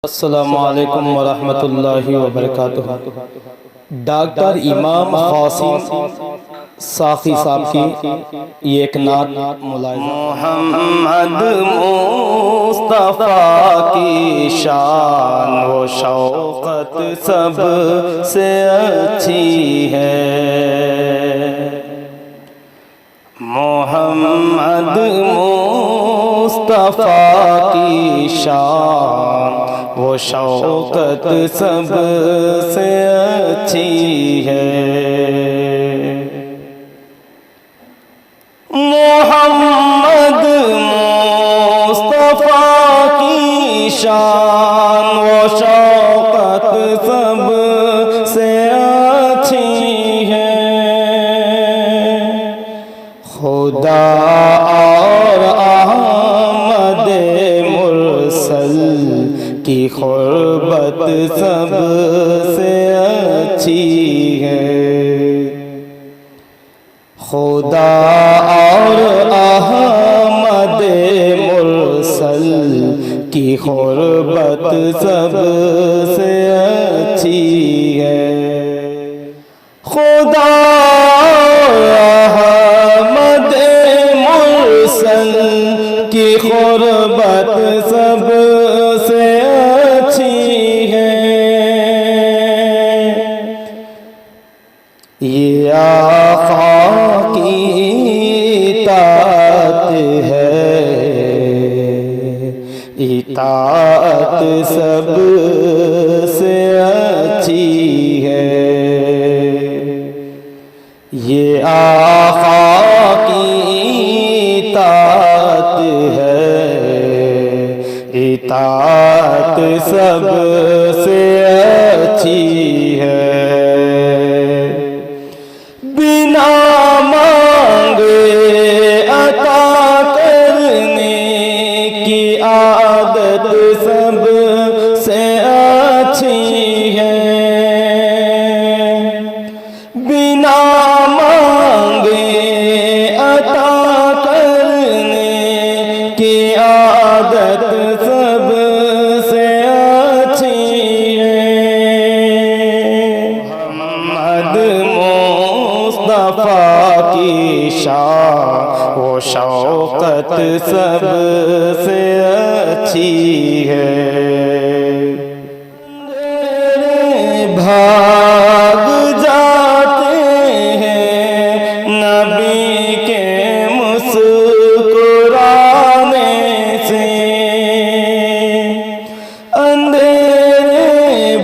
السلام علیکم ورحمۃ اللہ وبرکاتہ۔ ڈاکٹر امام قاسم ساقی صاحب کی یہ ایک نعت ملاحظہ۔ محمد مصطفیٰ کی شان و شوقت سب سے اچھی ہے، محمد مصطفیٰ کی شان وہ شوقت سب سے اچھی ہے، محمد مصطفیٰ کی شان وہ شوقت سب سے اچھی ہے، خدا اور احمد مرسل کی قربت سب سے اچھی ہے، خدا اور احمد مرسل کی قربت سب سے اچھی ہے، خدا احمد مرسل کی قربت سب سے اچھی ہے، یہ آقا کی اطاعت ہے، اطاعت سب سے اچھی ہے، یہ آقا کی اطاعت ہے، اطاعت سب سے اچھی ہے، بنا مانگے عطا کرنے کی عادت سب سے اچھی ہے، بنا مانگے عطا کرنے کی عادت سب سے اچھی ہے، محمد مصطفیٰ کی شان وہ شوقت سب سے اچھی ہے، بھاگ جاتے ہیں نبی کے مسکرانے سے، اندھیرے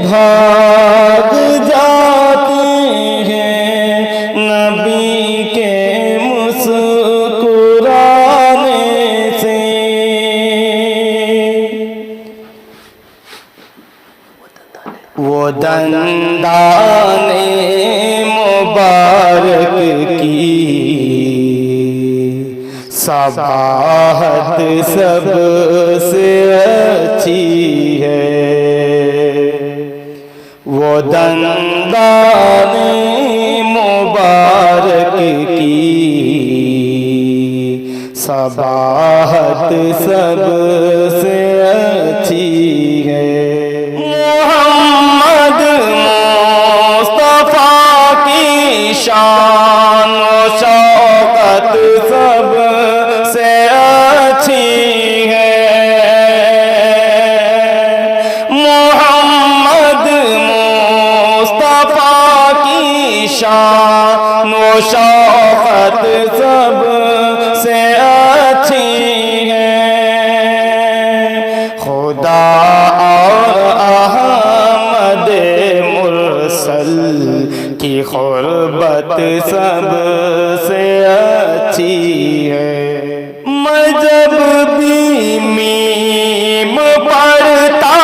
بھاگ جاتے ہیں نبی کے مسکرانے سے، وہ دندان مبارک کی صباحت سب سے اچھی ہے، وہ دندان مبارک کی صباحت سب سے اچھی ہے، محمد مصطفیٰ کی شان و شوقت سب سے اچھی ہے، محمد مصطفیٰ کی شان و شوقت سب سے اچھی ہے، خدا اور احمد مرسل کی قربت سب سے اچھی ہے، میں جب بھی میم پڑھتا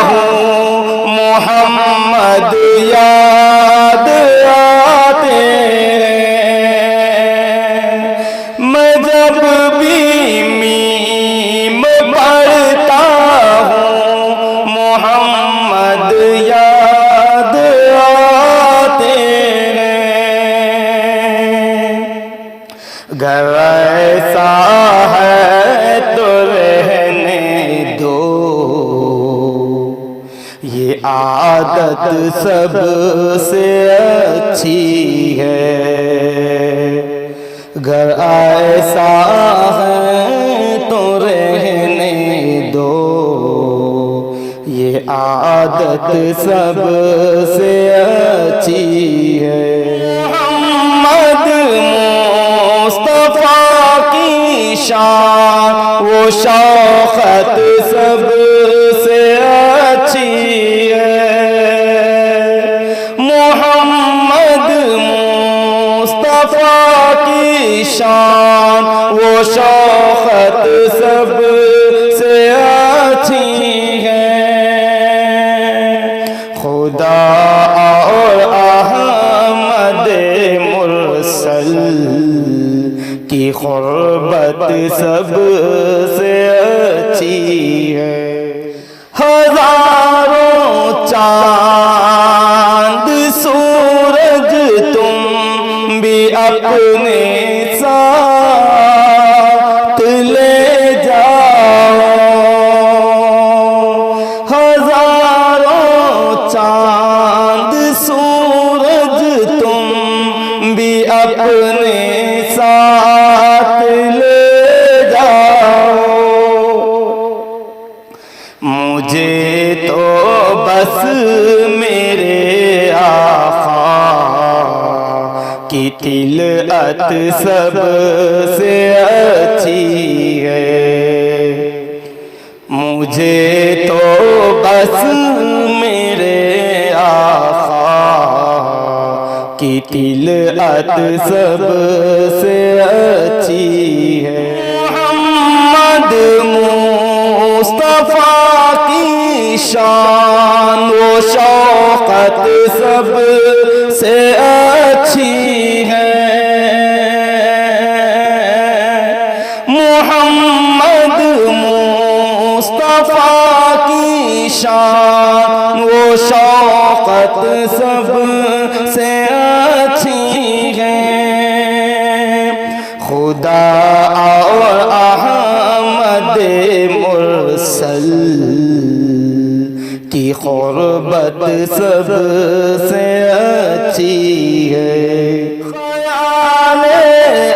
ہوں محمد یاد آتے ہیں، میں جب بھی میم پڑھتا ہوں محمد یاد آتے ہیں، یہ عادت سب سے اچھی ہے، گر ایسا ہے تو رہنے دو، یہ عادت سب سے اچھی ہے۔ محمد مصطفیٰ کی شان وہ شوقت سب سے اچھی ہے، محمد مصطفیٰ کی شان وہ شوقت سب سے اچھی ہے، خدا اور احمد مرسل کی قربت سب سے اچھی ہے، ہزاروں چاند سورج تم بھی اپنے ساتھ لے جاؤ، ہزاروں چاند سورج تم بھی اپنے ساتھ لے جاؤ، مجھے تو بس میرے آقا کی طلعت سب سے اچھی ہے، مجھے تو بس میرے آقا کی طلعت سب سے اچھی ہے، محمد مصطفیٰ کی شان وہ شوقت سب سے اچھی ہے، محمد مصطفیٰ کی شان وہ شوقت سب سے اچھی ہے، خدا اور احمد مرسل کی قربت سب سے اچھی ہے، خیال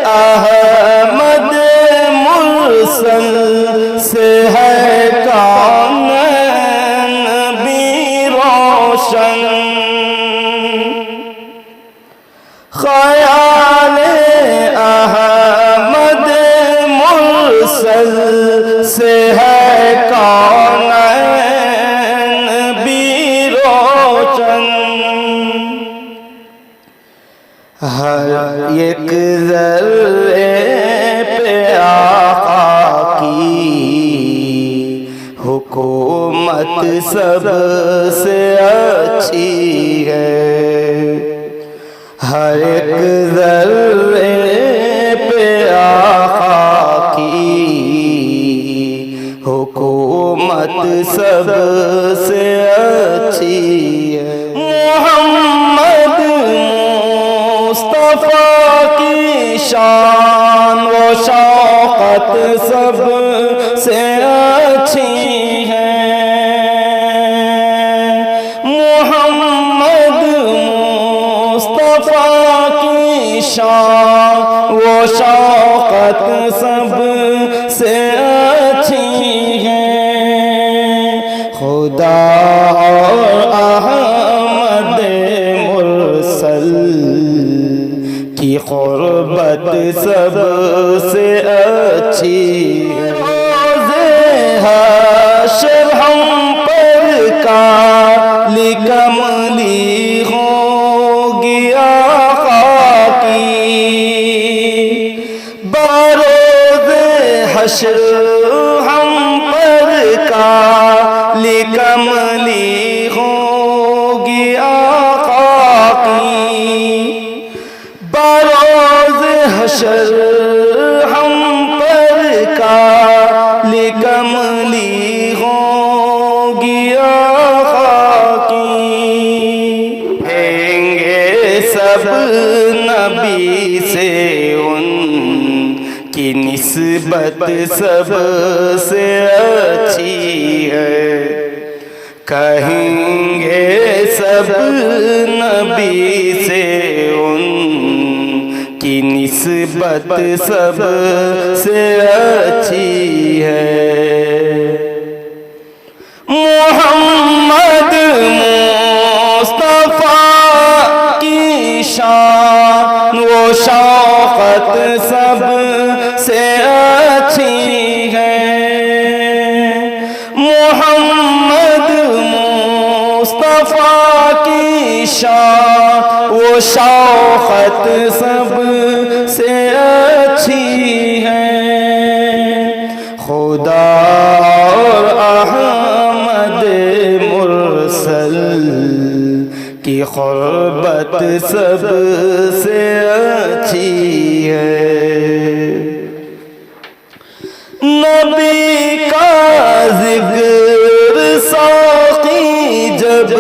احمد مرسل سے ہے کون بھی روشن، خیال احمد مرسل سے ہے کون بھی روشن، ہر ایک ذرے پہ آقا کی حکومت سب سے اچھی ہے، ہر ایک ذرے پہ آقا کی حکومت سب سے اچھی ہے، محمد مصطفیٰ کی شان وہ شوقت سب سے اچھی ہے، محمد مصطفیٰ کی شان وہ شوقت سب سے اچھی ہے، خدا اور احمد مرسل کی قربت سب سے اچھی ہے، روز حشر ہم پر کالی کملی ہوگی آقا کی، بروز حشر ہم پر کالی کملی ہوگی آقا کی، بروز حشر ہم پر کالی کملی ہوگی آقا کی، ہیں گے سب نبی سے ان کی نسبت سب سے اچھی ہے، کہیں گے سب نبی سے ان کی نسبت سب سے اچھی ہے۔ محمد مصطفیٰ کی شان و شوقت سب سے اچھی ہے۔ محمد مصطفیٰ کی شان و شوقت سب سے اچھی ہے۔ خدا اور احمد مرسل کی قربت سب سے اچھی ہے۔ نبی کا ذکر ساقی جب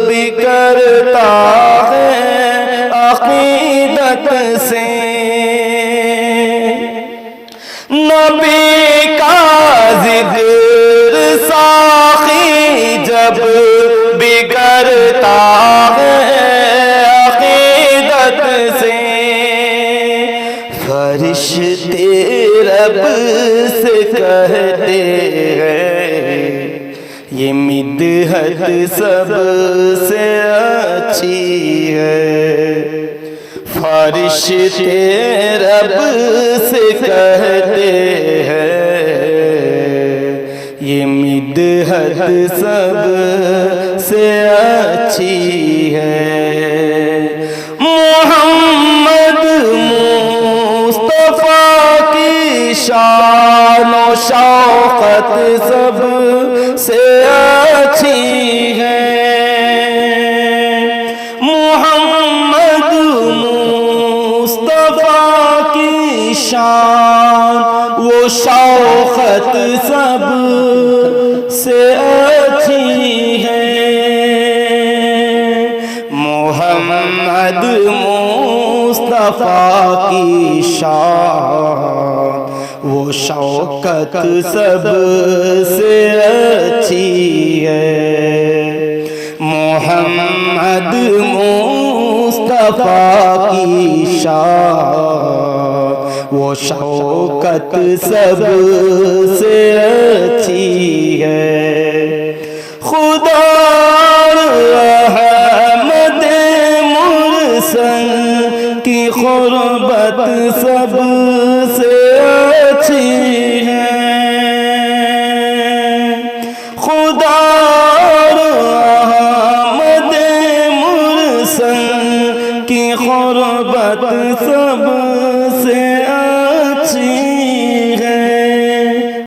بھی کرتا ہے عقیدت سے، نبی کا ذکر ساقی جب بھی کرتا ہے عقیدت سے، فرشتے رب سے کہتے ہیں یہ مدحت سب سے اچھی ہے۔ فرشتے رب سے کہتے ہیں یہ مدحت سب سے اچھی ہے۔ محمد مصطفیٰ کی شان و شوقت سب سے اچھی ہے۔ محمد مصطفیٰ کی شان و شوقت سب سے اچھی ہے۔ محمد مصطفیٰ کی شان وہ شوقت سب سے اچھی ہے۔ محمد مصطفیٰ کی شان وہ شوقت سب سے اچھی ہے۔ خدا احمد مرسل کی قربت سب سے اچھی ہے۔ خدا احمد مرسل کی قربت سب سے